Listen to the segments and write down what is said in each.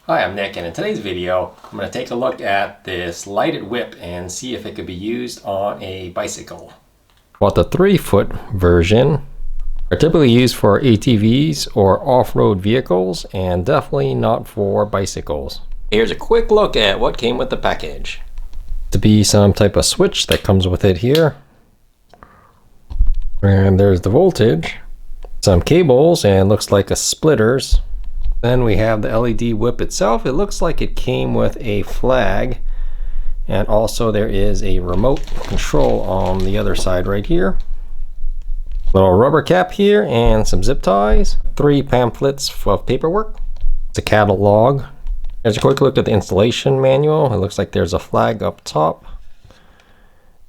Hi, I'm Nick, and in today's video I'm going to take a look at this lighted whip and see if it could be used on a bicycle. Well, the 3-foot version are typically used for ATVs or off-road vehicles and definitely not for bicycles. Here's a quick look at what came with the package. To be some type of switch that comes with it here. And there's the voltage. Some cables and looks like a splitters. Then we have the LED whip itself. It looks like it came with a flag, and also there is a remote control on the other side right here. Little rubber cap here and some zip ties. 3 pamphlets of paperwork. It's a catalog. There's a quick look at the installation manual. It looks like there's a flag up top,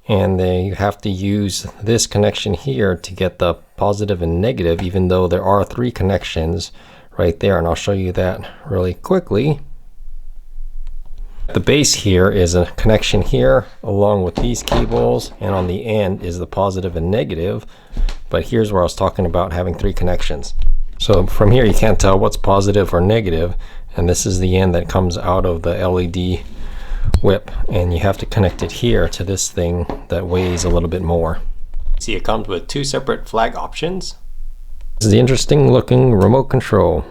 and you have to use this connection here to get the positive and negative, even though there are 3 connections right there, and I'll show you that really quickly. The base here is a connection here along with these cables, and on the end is the positive and negative. But here's where I was talking about having 3 connections. So from here you can't tell what's positive or negative, and this is the end that comes out of the LED whip, and you have to connect it here to this thing that weighs a little bit more. See, it comes with 2 separate flag options. This is the interesting looking remote control.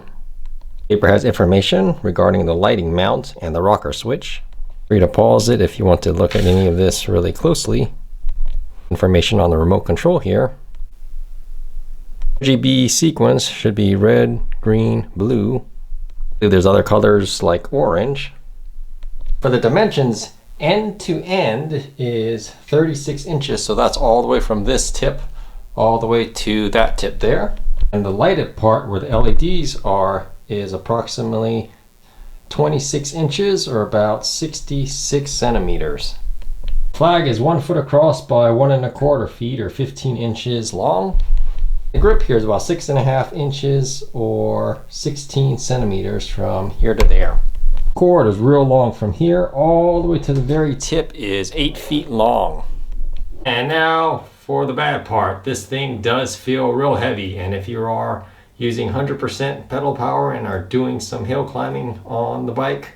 Paper has information regarding the lighting mount and the rocker switch. Free to pause it if you want to look at any of this really closely. Information on the remote control here. RGB sequence should be red, green, blue. There's other colors like orange. For the dimensions, end to end is 36 inches, so that's all the way from this tip all the way to that tip there. And the lighted part where the LEDs are is approximately 26 inches or about 66 centimeters. Flag is 1 foot across by 1 1/4 feet or 15 inches long. The grip here is about 6.5 inches or 16 centimeters from here to there. Cord is real long from here all the way to the very tip is 8 feet long. And now for the bad part. This thing does feel real heavy, and if you are using 100% pedal power and are doing some hill climbing on the bike,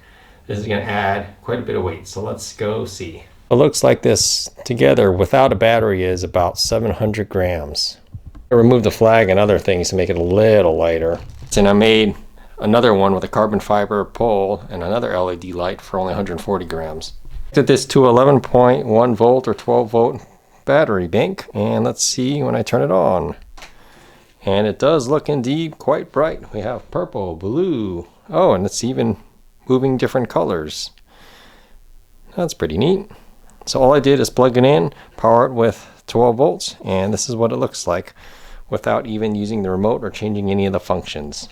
this is going to add quite a bit of weight. So let's go see. It looks like this together without a battery is about 700 grams. I removed the flag and other things to make it a little lighter. And I made another one with a carbon fiber pole and another LED light for only 140 grams. Connected this to 11.1 volt or 12 volt battery bank, and let's see when I turn it on. And it does look indeed quite bright. We have purple, blue, oh, and it's even moving different colors. That's pretty neat. So all I did is plug it in, power it with 12 volts, and this is what it looks like without even using the remote or changing any of the functions.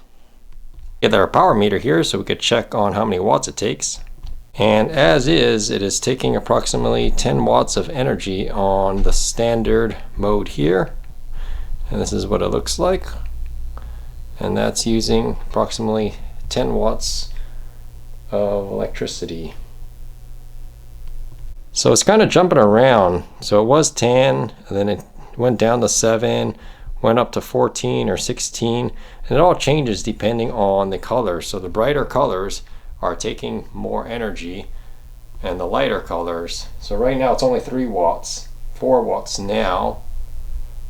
Yeah, there's a power meter here so we could check on how many watts it takes. And as is, it is taking approximately 10 watts of energy on the standard mode here. And this is what it looks like. And that's using approximately 10 watts of electricity. So it's kind of jumping around. So it was 10, and then it went down to 7, went up to 14 or 16, and it all changes depending on the color. So the brighter colors are taking more energy, and the lighter colors, so right now it's only 3 watts, 4 watts now,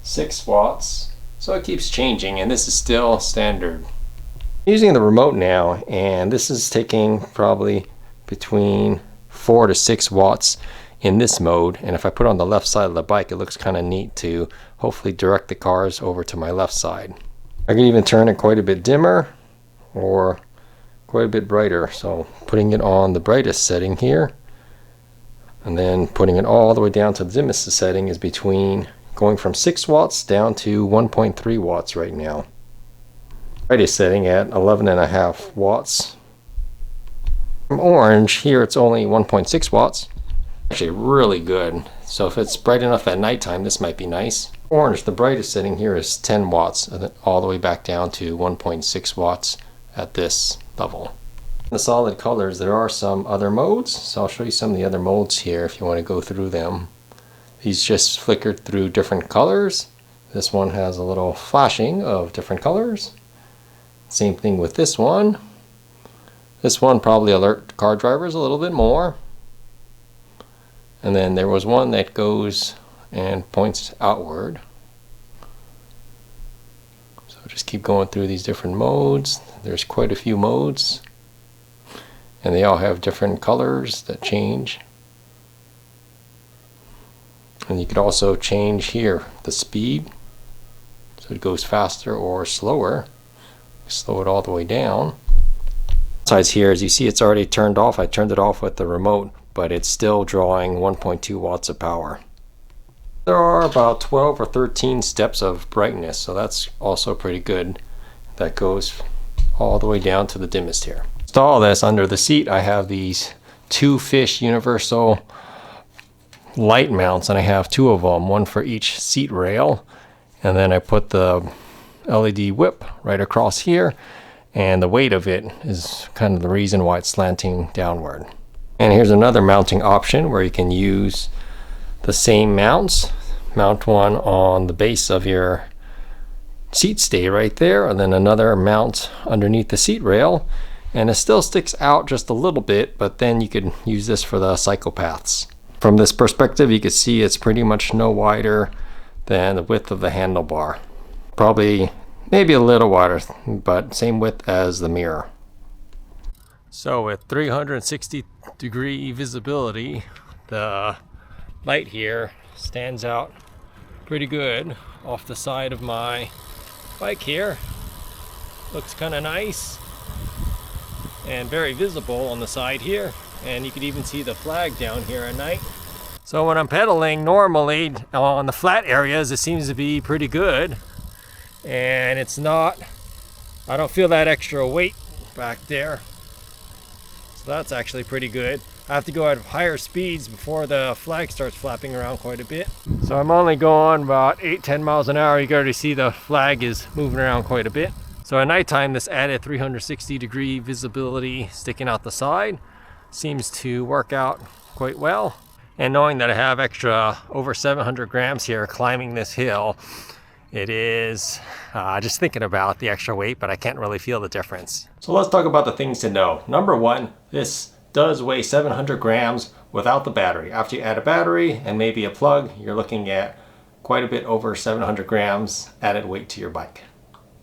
6 watts, so it keeps changing, and this is still standard. I'm using the remote now, and this is taking probably between 4 to 6 watts in this mode, and if I put it on the left side of the bike, it looks kind of neat to hopefully direct the cars over to my left side. I can even turn it quite a bit dimmer or quite a bit brighter, so putting it on the brightest setting here and then putting it all the way down to the dimmest setting is between going from 6 watts down to 1.3 watts right now. Brightest setting at 11.5 watts. From orange here it's only 1.6 watts. Actually really good, so if it's bright enough at nighttime this might be nice. Orange, the brightest setting here is 10 watts and then all the way back down to 1.6 watts at this level. In the solid colors there are some other modes, so I'll show you some of the other modes here if you want to go through them. These just flickered through different colors. This one has a little flashing of different colors. Same thing with this one. This one probably alert car drivers a little bit more. And then there was one that goes and points outward. So just keep going through these different modes. There's quite a few modes. And they all have different colors that change. And you could also change here the speed. So it goes faster or slower. Slow it all the way down. Besides here, as you see, it's already turned off. I turned it off with the remote, but it's still drawing 1.2 watts of power. There are about 12 or 13 steps of brightness, so that's also pretty good. That goes all the way down to the dimmest here. To install this under the seat, I have these 2-fish universal light mounts, and I have 2 of them, one for each seat rail. And then I put the LED whip right across here, and the weight of it is kind of the reason why it's slanting downward. And here's another mounting option where you can use the same mounts. Mount one on the base of your seat stay right there, and then another mount underneath the seat rail, and it still sticks out just a little bit, but then you could use this for the psychopaths. From this perspective, you can see it's pretty much no wider than the width of the handlebar. Probably maybe a little wider, but same width as the mirror. So with 360-degree visibility, the light here stands out pretty good off the side of my bike here. Looks kind of nice and very visible on the side here, and you could even see the flag down here at night. So when I'm pedaling normally on the flat areas, it seems to be pretty good. And it's not, I don't feel that extra weight back there. So that's actually pretty good. I have to go at higher speeds before the flag starts flapping around quite a bit. So I'm only going about 8-10 miles an hour. You can already see the flag is moving around quite a bit. So at nighttime, this added 360-degree visibility sticking out the side seems to work out quite well. And knowing that I have extra over 700 grams here climbing this hill, it is just thinking about the extra weight, but I can't really feel the difference. So let's talk about the things to know. Number one, this does weigh 700 grams without the battery. After you add a battery and maybe a plug, you're looking at quite a bit over 700 grams added weight to your bike.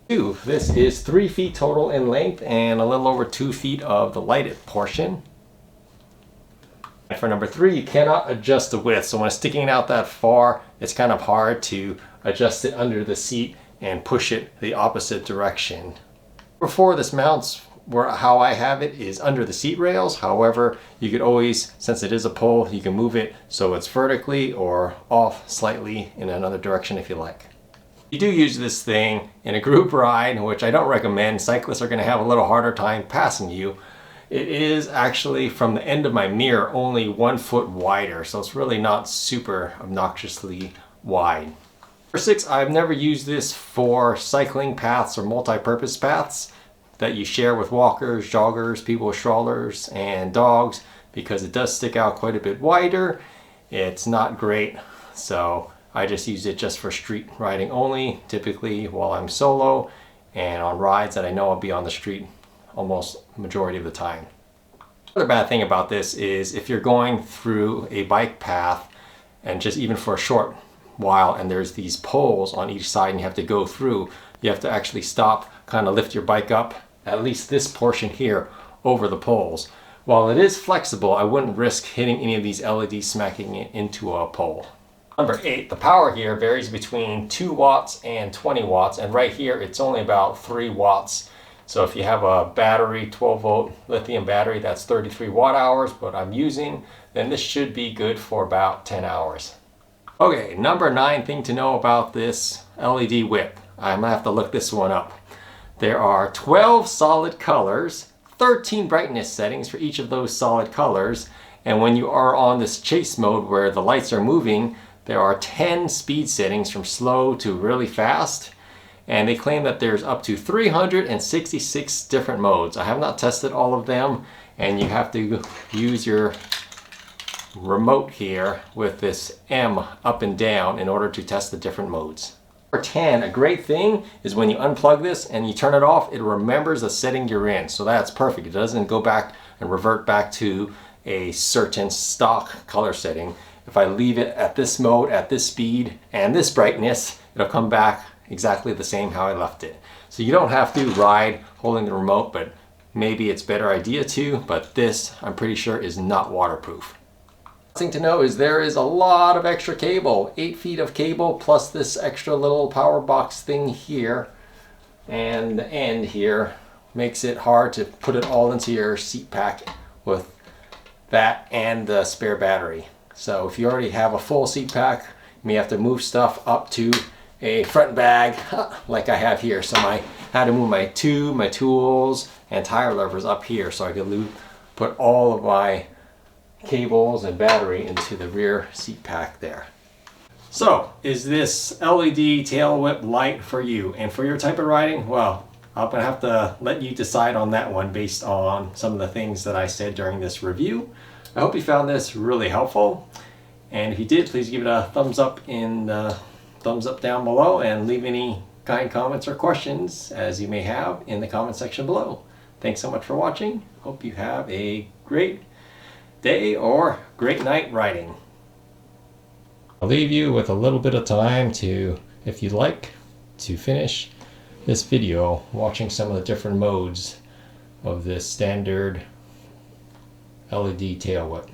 2, this is 3 feet total in length and a little over 2 feet of the lighted portion. And for number 3, you cannot adjust the width. So when it's sticking out that far, it's kind of hard to adjust it under the seat and push it the opposite direction. Number 4, this mounts where how I have it is under the seat rails. However, you could always, since it is a pole, you can move it so it's vertically or off slightly in another direction if you like. You do use this thing in a group ride, which I don't recommend. Cyclists are going to have a little harder time passing you. It is actually from the end of my mirror only 1 foot wider, so it's really not super obnoxiously wide. Number 6, I've never used this for cycling paths or multi-purpose paths that you share with walkers, joggers, people with strollers, and dogs, because it does stick out quite a bit wider. It's not great, so I just use it just for street riding only, typically while I'm solo and on rides that I know I'll be on the street almost majority of the time. Another bad thing about this is if you're going through a bike path and just even for a short while and there's these poles on each side and you have to go through, you have to actually stop, kind of lift your bike up, at least this portion here, over the poles. While it is flexible, I wouldn't risk hitting any of these LEDs smacking it into a pole. Number 8, the power here varies between 2 watts and 20 watts, and right here it's only about 3 watts. So if you have a battery, 12 volt lithium battery, that's 33 watt hours, what I'm using, then this should be good for about 10 hours. Okay, number 9 thing to know about this LED whip. I'm gonna have to look this one up. There are 12 solid colors, 13 brightness settings for each of those solid colors, and when you are on this chase mode where the lights are moving, there are 10 speed settings from slow to really fast, and they claim that there's up to 366 different modes. I have not tested all of them, and you have to use your remote here with this M up and down in order to test the different modes. Number 10, a great thing is when you unplug this and you turn it off, it remembers the setting you're in. So that's perfect. It doesn't go back and revert back to a certain stock color setting. If I leave it at this mode, at this speed, and this brightness, it'll come back exactly the same how I left it. So you don't have to ride holding the remote, but maybe it's a better idea to, but this I'm pretty sure is not waterproof. Thing to know is there is a lot of extra cable, 8 feet of cable plus this extra little power box thing here, and the end here makes it hard to put it all into your seat pack with that and the spare battery. So if you already have a full seat pack, you may have to move stuff up to a front bag like I have here. So I had to move my tube, my tools, and tire levers up here so I could put all of my cables and battery into the rear seat pack there. So is this LED tail whip light for you and for your type of riding? Well, I'm gonna have to let you decide on that one based on some of the things that I said during this review. I hope you found this really helpful, and if you did, please give it a thumbs up down below, and leave any kind comments or questions as you may have in the comment section below. Thanks so much for watching. Hope you have a great day or great night riding. I'll leave you with a little bit of time to, if you'd like, to finish this video watching some of the different modes of this standard LED tail whip.